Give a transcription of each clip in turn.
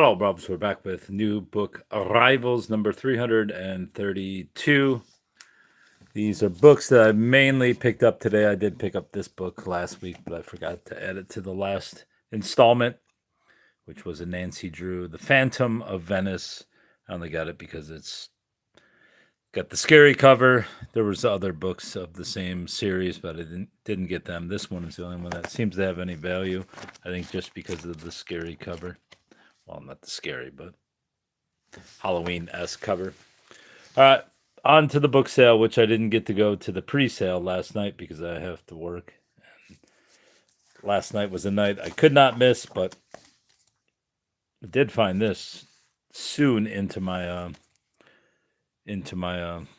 Hello, Bubs. We're back with new book Arrivals number 332. These are books that I mainly picked up today. I did pick up this book last week, but I forgot to add it to the last installment, which was a Nancy Drew, The Phantom of Venice. I only got it because it's got the scary cover. There was other books of the same series, but I didn't get them. This one is the only one that seems to have any value. I think just because of the scary cover. Well, not the scary, but Halloween-esque cover. All right, on to the book sale, which I didn't get to go to the pre-sale last night because I have to work. Last night was a night I could not miss, but I did find this soon into my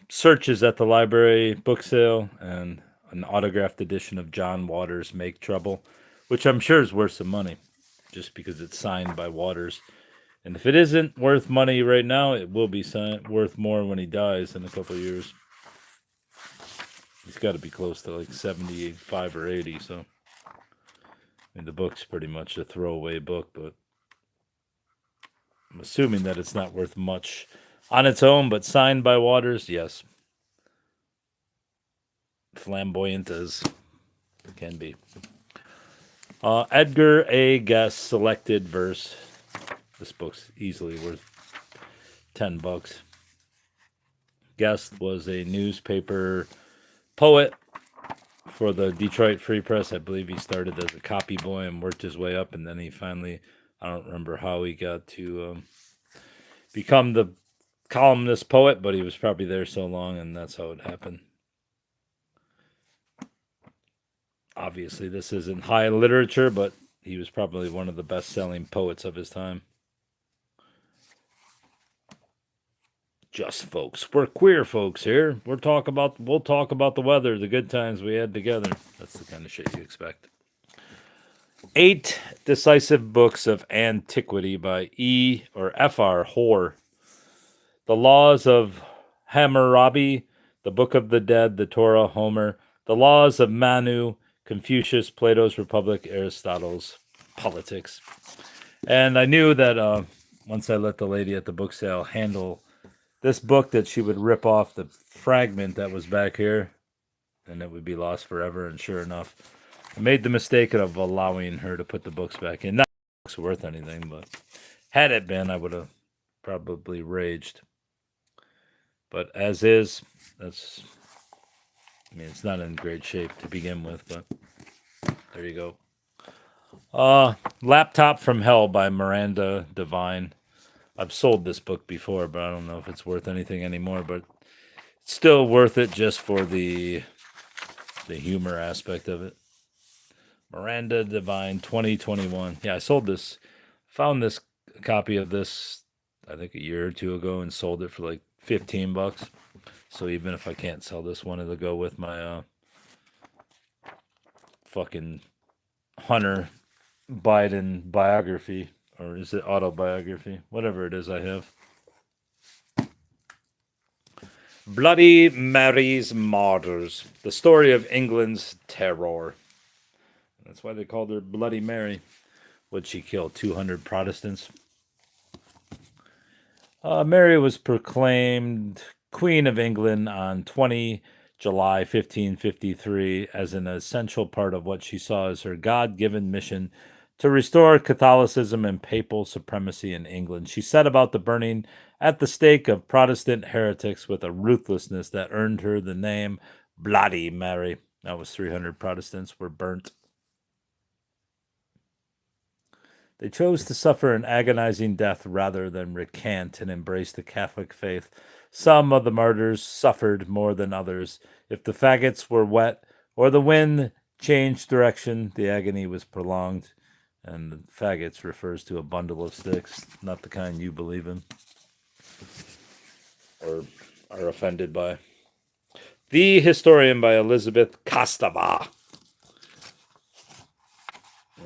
searches at the library book sale, and an autographed edition of John Waters' Make Trouble, which I'm sure is worth some money, just because it's signed by Waters. And if it isn't worth money right now, it will be worth more when he dies in a couple of years. He's got to be close to like 75 or 80. So, I mean, the book's pretty much a throwaway book, but I'm assuming that it's not worth much on its own, but signed by Waters, yes. Flamboyant as it can be. Edgar A. Guest selected verse. This book's easily worth $10. Guest was a newspaper poet for the Detroit Free Press. I believe he started as a copy boy and worked his way up, and then he finally, I don't remember how he got to become the columnist poet, but he was probably there so long, and that's how it happened. Obviously, this isn't high literature, but he was probably one of the best-selling poets of his time. Just folks, we're queer folks here. We'll talk about the weather, the good times we had together. That's the kind of shit you expect. 8 Decisive Books of Antiquity by E. or F.R. Hoare. The Laws of Hammurabi, the Book of the Dead, the Torah, Homer, the Laws of Manu, Confucius, Plato's Republic, Aristotle's Politics. And I knew that once I let the lady at the book sale handle this book, that she would rip off the fragment that was back here, and it would be lost forever. And sure enough, I made the mistake of allowing her to put the books back in. Not that the books worth anything, but had it been, I would have probably raged. But as is, it's not in great shape to begin with, but there you go. Laptop from Hell by Miranda Devine. I've sold this book before, but I don't know if it's worth anything anymore, but it's still worth it just for the humor aspect of it. Miranda Devine 2021. Yeah, I found this copy of this I think a year or two ago and sold it for like $15. So even if I can't sell this one, it'll go with my fucking Hunter Biden biography, or is it autobiography? Whatever it is I have. Bloody Mary's Martyrs, the story of England's terror. That's why they called her Bloody Mary. Would she kill 200 Protestants? Mary was proclaimed Queen of England on 20 July 1553 as an essential part of what she saw as her God-given mission to restore Catholicism and papal supremacy in England. She set about the burning at the stake of Protestant heretics with a ruthlessness that earned her the name Bloody Mary. That was 300 Protestants were burnt. They chose to suffer an agonizing death rather than recant and embrace the Catholic faith. Some of the martyrs suffered more than others. If the faggots were wet or the wind changed direction, the agony was prolonged. And the faggots refers to a bundle of sticks, not the kind you believe in or are offended by. The Historian by Elizabeth Kostova.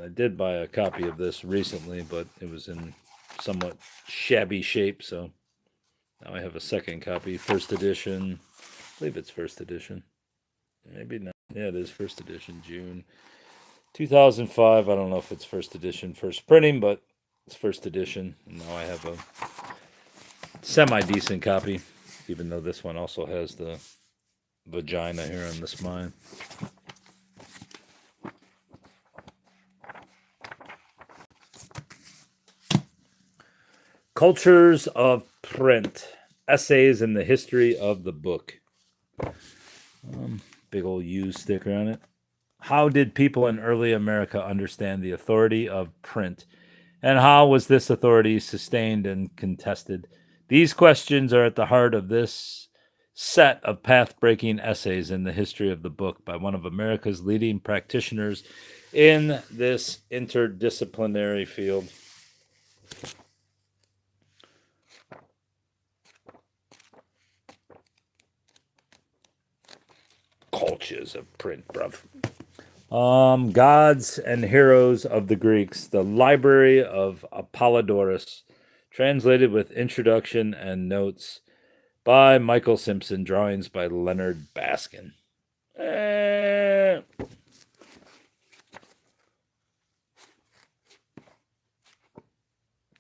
I did buy a copy of this recently, but it was in somewhat shabby shape, so now I have a second copy, first edition. I believe it's first edition. Maybe not. Yeah, it is first edition, June 2005. I don't know if it's first edition, first printing, but It's first edition. Now I have a semi-decent copy, even though this one also has the vagina here on the spine. Cultures of Print. Essays in the History of the Book. Big old U sticker on it. How did people in early America understand the authority of print? And how was this authority sustained and contested? These questions are at the heart of this set of path-breaking essays in the history of the book by one of America's leading practitioners in this interdisciplinary field. Cultures of Print, bruv. Gods and Heroes of the Greeks, the Library of Apollodorus, translated with introduction and notes by Michael Simpson, drawings by Leonard Baskin.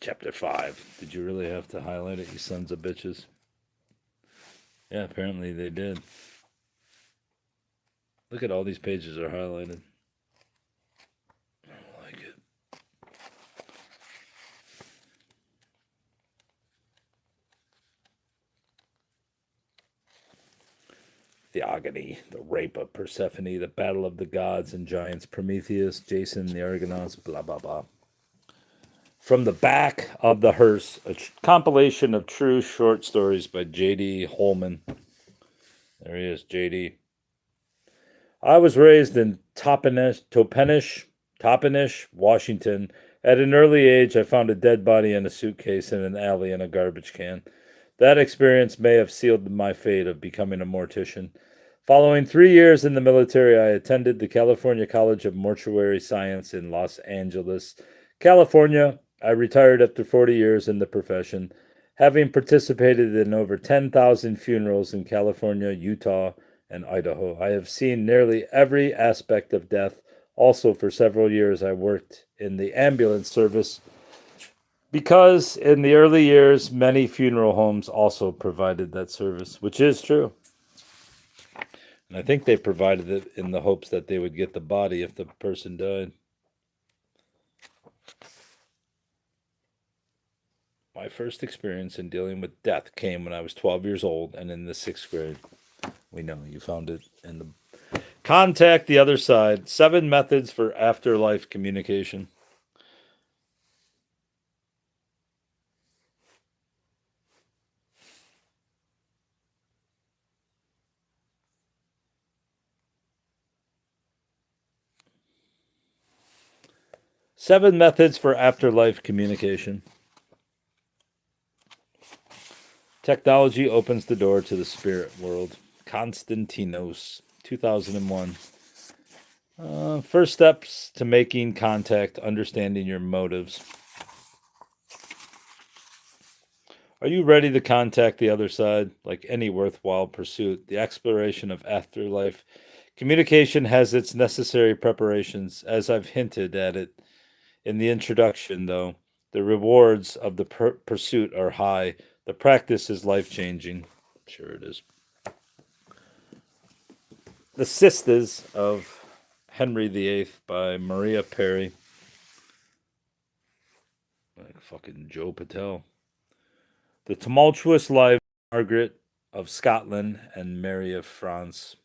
Chapter 5. Did you really have to highlight it, you sons of bitches? Yeah, apparently they did. Look at all these pages are highlighted. I don't like it. Theogony, the rape of Persephone, the battle of the gods and giants, Prometheus, Jason, the Argonauts, blah, blah, blah. From the Back of the Hearse, a compilation of true short stories by J.D. Holman. There he is, J.D. I was raised in Toppenish, Washington. At an early age, I found a dead body in a suitcase in an alley in a garbage can. That experience may have sealed my fate of becoming a mortician. Following 3 years in the military, I attended the California College of Mortuary Science in Los Angeles, California. I retired after 40 years in the profession, having participated in over 10,000 funerals in California, Utah, and Idaho. I have seen nearly every aspect of death. Also, for several years, I worked in the ambulance service because in the early years, many funeral homes also provided that service, which is true. And I think they provided it in the hopes that they would get the body if the person died. My first experience in dealing with death came when I was 12 years old and in the 6th grade. We know you found it in the Contact the Other Side. 7 methods for afterlife communication. Seven methods for afterlife communication. Technology opens the door to the spirit world. Konstantinos, 2001. First steps to making contact, understanding your motives. Are you ready to contact the other side? Like any worthwhile pursuit, the exploration of afterlife communication has its necessary preparations, as I've hinted at it in the introduction, though. The rewards of the pursuit are high. The practice is life-changing. Sure it is. The Sisters of Henry VIII by Maria Perry. Like fucking Joe Patel. The Tumultuous Life of Margaret of Scotland and Mary of France.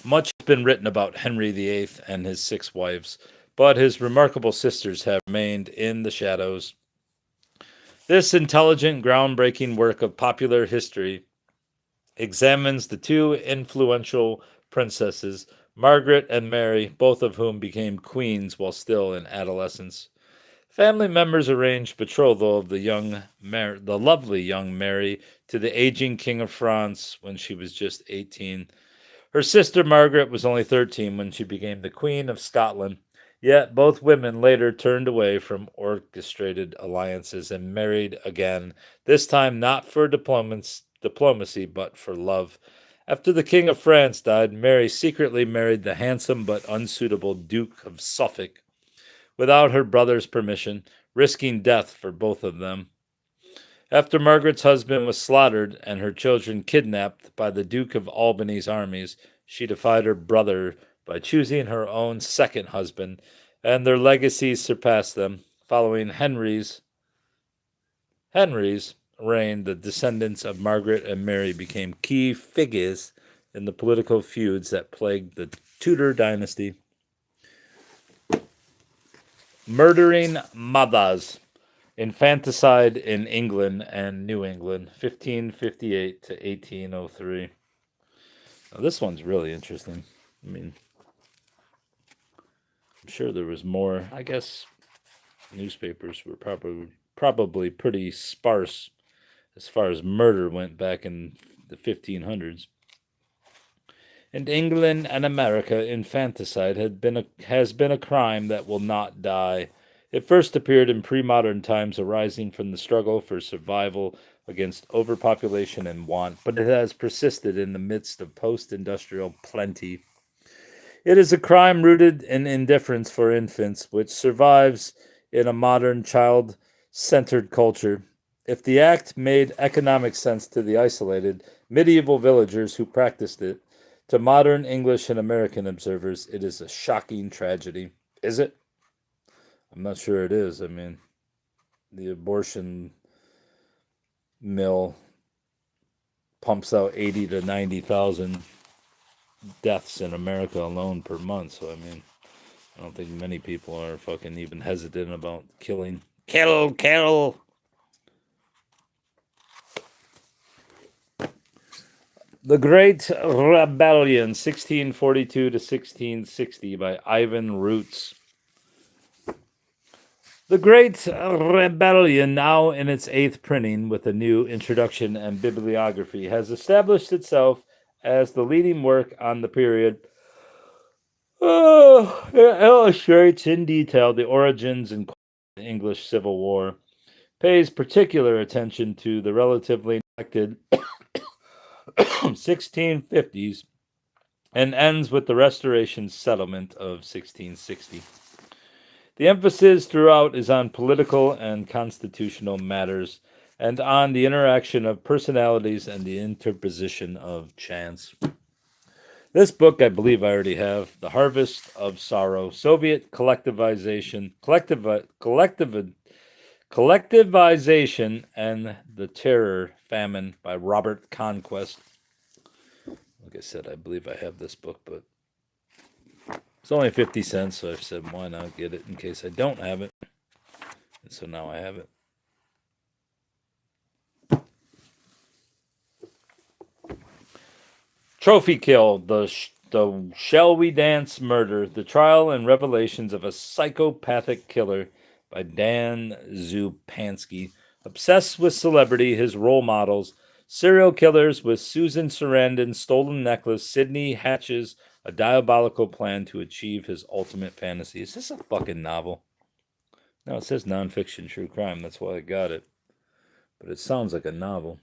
Much has been written about Henry VIII and his 6 wives, but his remarkable sisters have remained in the shadows. This intelligent, groundbreaking work of popular history examines the 2 influential princesses, Margaret and Mary, both of whom became queens while still in adolescence. Family members arranged betrothal of the lovely young Mary to the aging King of France when she was just 18. Her sister Margaret was only 13 when she became the Queen of Scotland. Yet both women later turned away from orchestrated alliances and married again, this time not for diplomacy, but for love. After the King of France died, Mary secretly married the handsome but unsuitable Duke of Suffolk without her brother's permission, risking death for both of them. After Margaret's husband was slaughtered and her children kidnapped by the Duke of Albany's armies, she defied her brother by choosing her own second husband, and their legacies surpassed them. Following Henry's reign, the descendants of Margaret and Mary became key figures in the political feuds that plagued the Tudor dynasty. Murdering mothers. Infanticide in England and New England, 1558 to 1803. Now, this one's really interesting. I mean, I'm sure there was more. I guess newspapers were probably pretty sparse as far as murder went back in the 1500s. In England and America, infanticide has been a crime that will not die. It first appeared in pre-modern times, arising from the struggle for survival against overpopulation and want, but it has persisted in the midst of post-industrial plenty. It is a crime rooted in indifference for infants, which survives in a modern child-centered culture. If the act made economic sense to the isolated, medieval villagers who practiced it, to modern English and American observers, it is a shocking tragedy. Is it? I'm not sure it is. I mean, the abortion mill pumps out 80 to 90,000 deaths in America alone per month. So, I mean, I don't think many people are fucking even hesitant about killing. Kill! The Great Rebellion, 1642 to 1660, by Ivan Roots. The Great Rebellion, now in its 8th printing with a new introduction and bibliography, has established itself as the leading work on the period. It illustrates in detail the origins and the English Civil War, pays particular attention to the relatively neglected 1650s, and ends with the Restoration settlement of 1660. The emphasis throughout is on political and constitutional matters, and on the interaction of personalities and the interposition of chance. This book, I believe I already have, The Harvest of Sorrow, Soviet Collectivization, and the Terror Famine, by Robert Conquest. Like I said, I believe I have this book, but it's only 50 cents, so I said, why not get it in case I don't have it? And so now I have it. Trophy Kill, the Shall We Dance Murder, the Trial and Revelations of a Psychopathic Killer, by Dan Zupansky. Obsessed with celebrity, his role models, serial killers with Susan Sarandon's stolen necklace, Sidney hatches a diabolical plan to achieve his ultimate fantasy. Is this a fucking novel? No, it says nonfiction true crime. That's why I got it. But it sounds like a novel.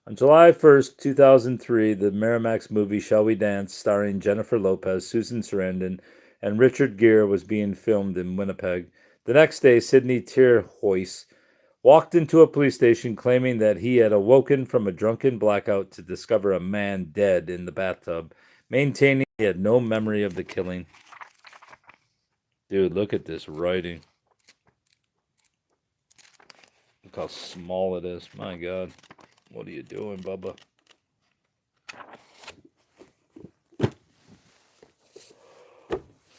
On July 1st, 2003, the Miramax movie Shall We Dance, starring Jennifer Lopez, Susan Sarandon, and Richard Gere, was being filmed in Winnipeg. The next day, Sidney Terhoyce walked into a police station claiming that he had awoken from a drunken blackout to discover a man dead in the bathtub, maintaining he had no memory of the killing. Dude, look at this writing. Look how small it is. My God. What are you doing, Bubba?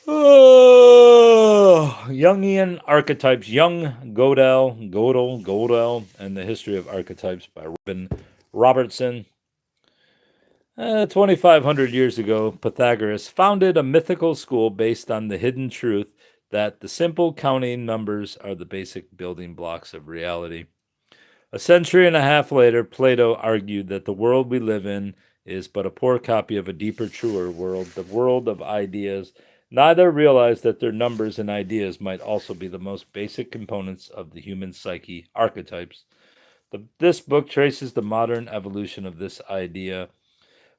Oh, Jungian Archetypes, Jung, Gödel, and the History of Archetypes, by Robin Robertson. 2,500 years ago, Pythagoras founded a mythical school based on the hidden truth that the simple counting numbers are the basic building blocks of reality. A century and a half later, Plato argued that the world we live in is but a poor copy of a deeper, truer world, the world of ideas. Neither realized that their numbers and ideas might also be the most basic components of the human psyche, archetypes. This book traces the modern evolution of this idea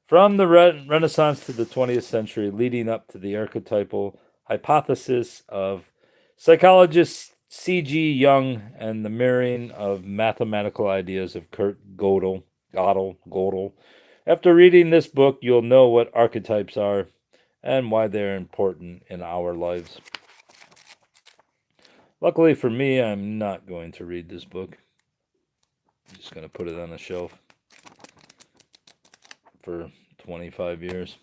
From the Renaissance to the 20th century, leading up to the archetypal hypothesis of psychologist C.G. Jung and the mirroring of mathematical ideas of Kurt Gödel. After reading this book, you'll know what archetypes are and why they're important in our lives. Luckily for me, I'm not going to read this book. I'm just going to put it on a shelf for 25 years.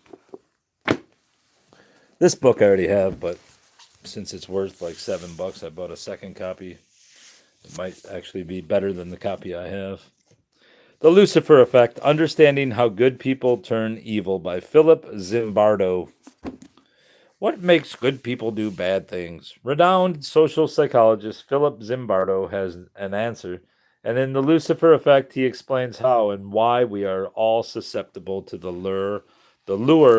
This book I already have, but since it's worth like $7, I bought a second copy. It might actually be better than the copy I have. The Lucifer Effect, Understanding How Good People Turn Evil by Philip Zimbardo. What makes good people do bad things? Renowned social psychologist Philip Zimbardo has an answer, and in The Lucifer Effect, he explains how and why we are all susceptible to the lure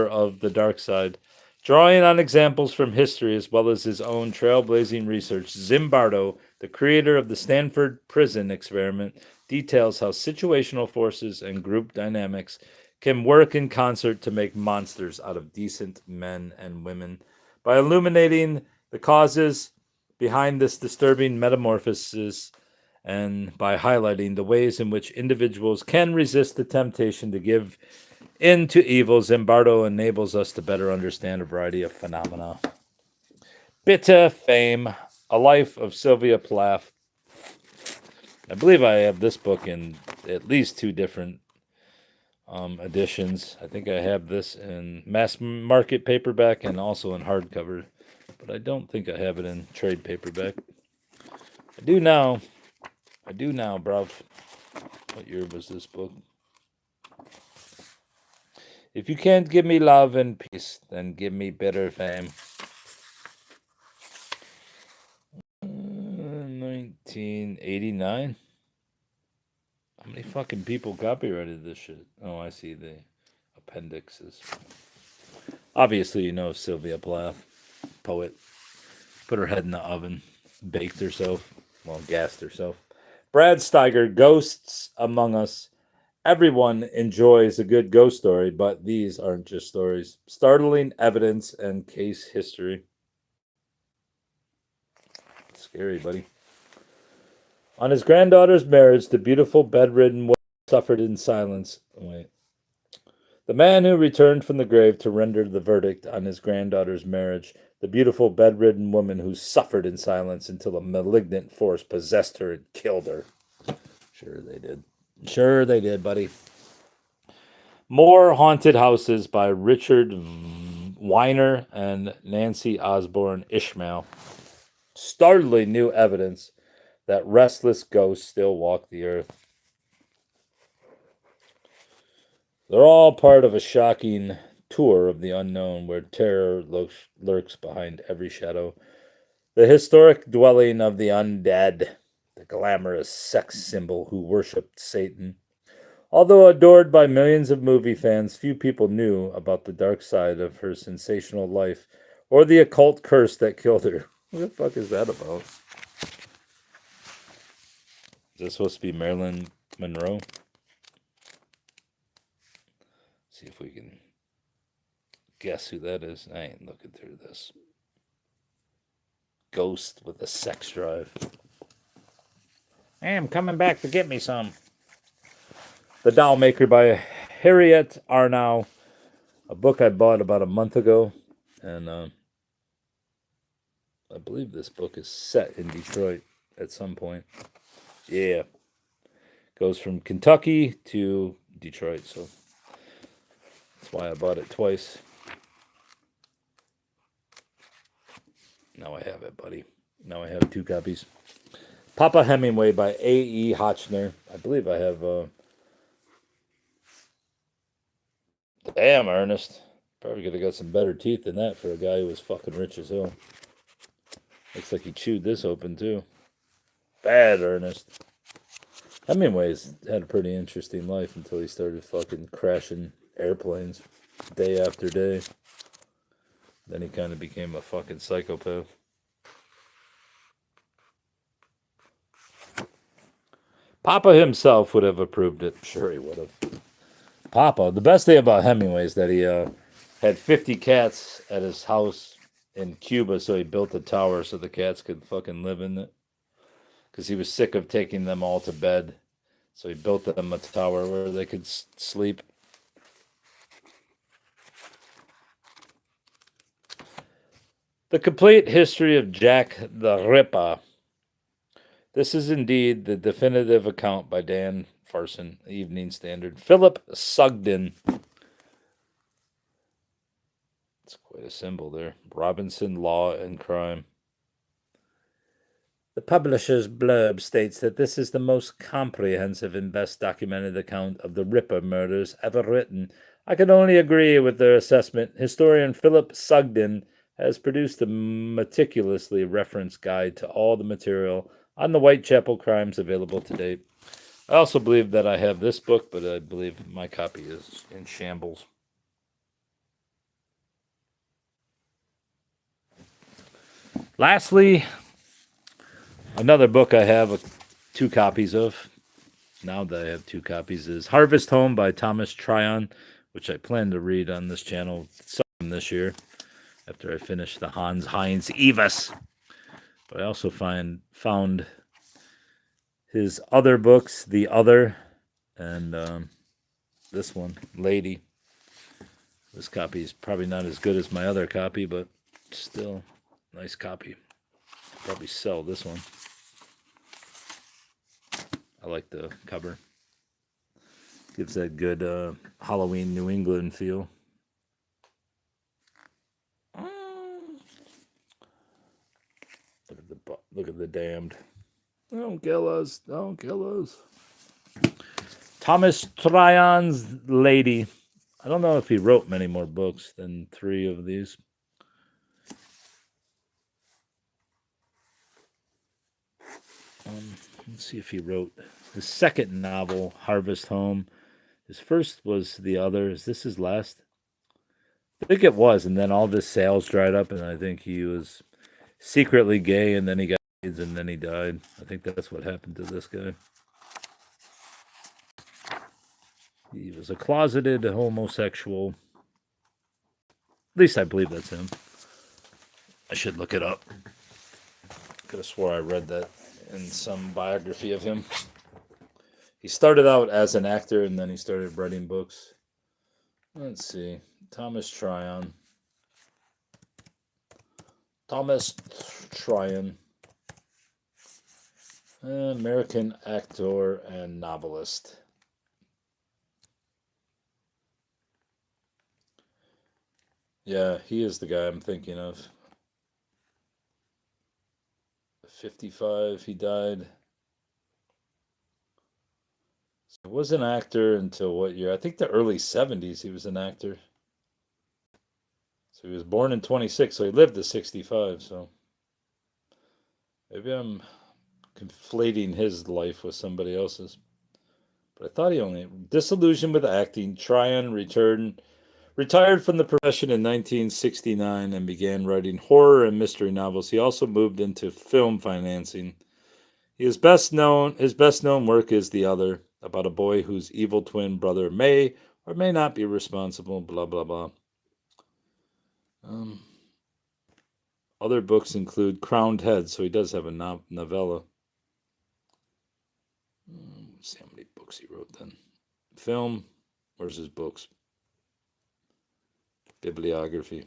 of the dark side. Drawing on examples from history as well as his own trailblazing research, Zimbardo, the creator of the Stanford Prison Experiment, details how situational forces and group dynamics can work in concert to make monsters out of decent men and women. By illuminating the causes behind this disturbing metamorphosis and by highlighting the ways in which individuals can resist the temptation to give in to evil, Zimbardo enables us to better understand a variety of phenomena. Bitter Fame, A Life of Sylvia Plath. I believe I have this book in at least 2 different editions. I think I have this in mass market paperback and also in hardcover, but I don't think I have it in trade paperback. I do now, bruv. What year was this book? If you can't give me love and peace, then give me bitter fame. 1989. How many fucking people copyrighted this shit? Oh, I see the appendixes. Obviously, you know Sylvia Plath, poet. Put her head in the oven, baked herself, well, gassed herself. Brad Steiger, Ghosts Among Us. Everyone enjoys a good ghost story, but these aren't just stories. Startling evidence and case history. Scary, buddy. On his granddaughter's marriage, the beautiful bedridden woman suffered in silence. The man who returned from the grave to render the verdict on his granddaughter's marriage, the beautiful bedridden woman who suffered in silence until a malignant force possessed her and killed her. Sure they did. Sure they did, buddy. More Haunted Houses by Richard Weiner and Nancy Osborne Ishmael. Startling new evidence that restless ghosts still walk the earth. They're all part of a shocking tour of the unknown where terror lurks behind every shadow. The historic dwelling of the undead, the glamorous sex symbol who worshipped Satan. Although adored by millions of movie fans, few people knew about the dark side of her sensational life or the occult curse that killed her. What the fuck is that about? Is this supposed to be Marilyn Monroe? See if we can guess who that is. I ain't looking through this. Ghost with a sex drive. I am coming back to get me some. The Doll Maker by Harriet Arnau. A book I bought about a month ago. And I believe this book is set in Detroit at some point. Yeah. Goes from Kentucky to Detroit, so that's why I bought it twice. Now I have it, buddy. Now I have 2 copies. Papa Hemingway by A.E. Hotchner. I believe I have... Damn, Ernest. Probably could have got some better teeth than that for a guy who was fucking rich as hell. Looks like he chewed this open, too. Bad, Ernest. Hemingway's had a pretty interesting life until he started fucking crashing airplanes day after day. Then he kind of became a fucking psychopath. Papa himself would have approved it. Sure he would have. Papa. The best thing about Hemingway is that he had 50 cats at his house in Cuba, so he built a tower so the cats could fucking live in it. Because he was sick of taking them all to bed. So he built them a tower where they could sleep. The Complete History of Jack the Ripper. This is indeed the definitive account by Dan Farson, Evening Standard. Philip Sugden. It's quite a symbol there. Robinson, Law and Crime. The publisher's blurb states that this is the most comprehensive and best documented account of the Ripper murders ever written. I can only agree with their assessment. Historian Philip Sugden has produced a meticulously referenced guide to all the material on the Whitechapel crimes available to date. I also believe that I have this book, but I believe my copy is in shambles. Lastly, another book I have 2 copies of, now that I have 2 copies, is Harvest Home by Thomas Tryon, which I plan to read on this channel sometime this year after I finish the Hans Heinz Evis. But I also found his other books, The Other, and this one, Lady. This copy is probably not as good as my other copy, but still nice copy. I'll probably sell this one. I like the cover. Gives that good Halloween New England feel. Look at the damned. Don't kill us. Don't kill us. Thomas Tryon's Lady. I don't know if he wrote many more books than 3 of these. Let's see if he wrote his second novel, Harvest Home. His first was The Other. Is this his last? I think it was, and then all of his sales dried up, and I think he was secretly gay, and then he got AIDS, and then he died. I think that's what happened to this guy. He was a closeted homosexual. At least I believe that's him. I should look it up. Could have swore I read that in some biography of him. He started out as an actor, and then he started writing books. Let's see. Thomas Tryon. Thomas Tryon. American actor and novelist. Yeah, he is the guy I'm thinking of. 55, he died. So he was an actor until what year? I think the early 70s he was an actor. So he was born in 26, so he lived to 65, so maybe I'm conflating his life with somebody else's. But I thought he only disillusioned with acting. Tryon retired from the profession in 1969 and began writing horror and mystery novels. He also moved into film financing. His best known work is The Other, about a boy whose evil twin brother may or may not be responsible, blah, blah, blah. Other books include Crowned Heads, so he does have a novella. Let's see how many books he wrote then. Film, where's his books? Bibliography.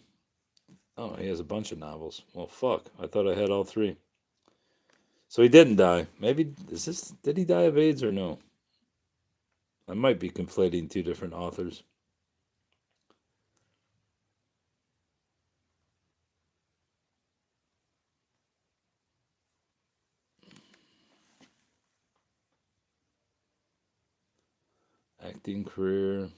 Oh, he has a bunch of novels. Well, fuck. I thought I had all 3. So he didn't die. Maybe, did he die of AIDS or no? I might be conflating 2 different authors. Acting career.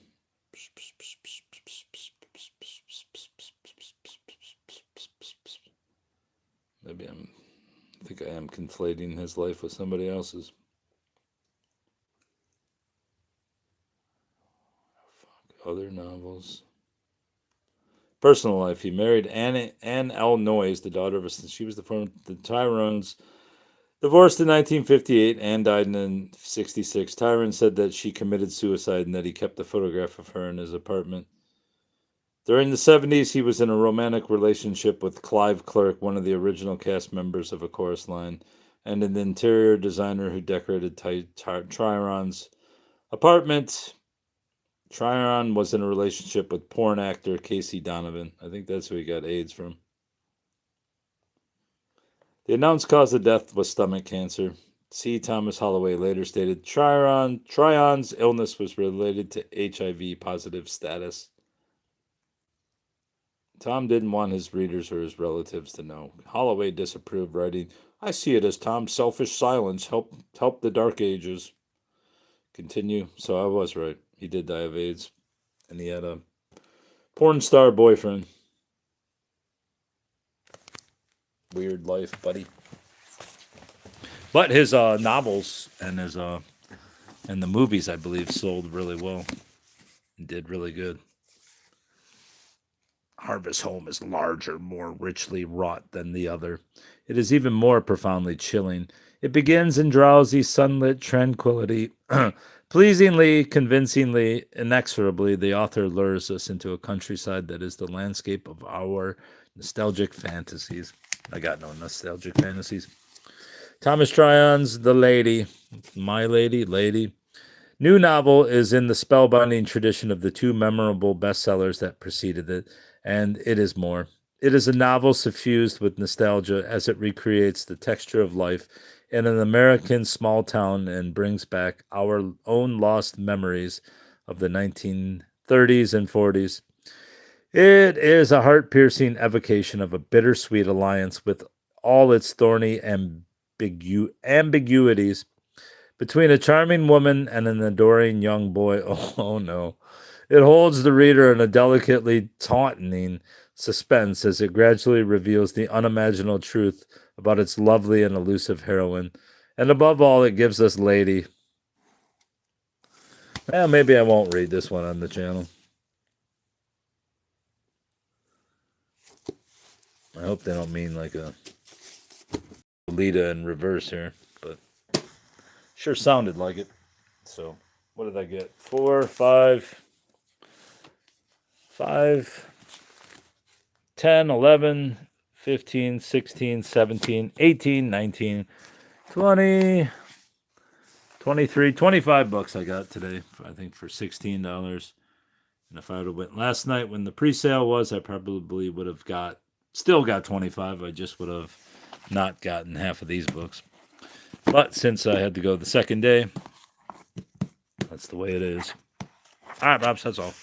Maybe I think I am conflating his life with somebody else's. Other novels. Personal life. He married Anne L. Noyes, the daughter of she was the Tyrone's Divorced in 1958 and died in 66. Tyron said that she committed suicide and that he kept a photograph of her in his apartment. During the 70s, he was in a romantic relationship with Clive Clerk, one of the original cast members of A Chorus Line, and an interior designer who decorated Tryon apartment. Tryon was in a relationship with porn actor Casey Donovan. I think that's who he got AIDS from. The announced cause of death was stomach cancer. C. Thomas Holloway later stated Tryon's illness was related to HIV positive status. Tom didn't want his readers or his relatives to know. Holloway disapproved, writing, "I see it as Tom's selfish silence helped the Dark Ages." Continue. So I was right. He did die of AIDS. And he had a porn star boyfriend. Weird life, buddy. But his novels and his and the movies, I believe, sold really well. Did really good. Harvest Home is larger, more richly wrought than the other. It is even more profoundly chilling. It begins in drowsy, sunlit tranquility. Pleasingly, convincingly, inexorably, the author lures us into a countryside that is the landscape of our nostalgic fantasies. I got no nostalgic fantasies. Thomas Tryon's The Lady, My Lady. New novel is in the spellbinding tradition of the two memorable bestsellers that preceded it, and it is more. It is a novel suffused with nostalgia as it recreates the texture of life in an American small town and brings back our own lost memories of the 1930s and 40s. It is a heart-piercing evocation of a bittersweet alliance with all its thorny ambiguities between a charming woman and an adoring young boy. Oh no. It holds the reader in a delicately taunting suspense as it gradually reveals the unimaginable truth about its lovely and elusive heroine. And above all, it gives us Lady. Well, maybe I won't read this one on the channel. I hope they don't mean like a Lolita in reverse here, but sure sounded like it. So, what did I get? 4, 5, 10, 11, 15, 16, 17, 18, 19, 20, 23, 25 bucks I got today, I think, for $16. And if I would have went last night when the pre-sale was, I probably would have still got 25. I just would have not gotten half of these books. But since I had to go the second day, that's the way it is. All right, Bobs, that's all.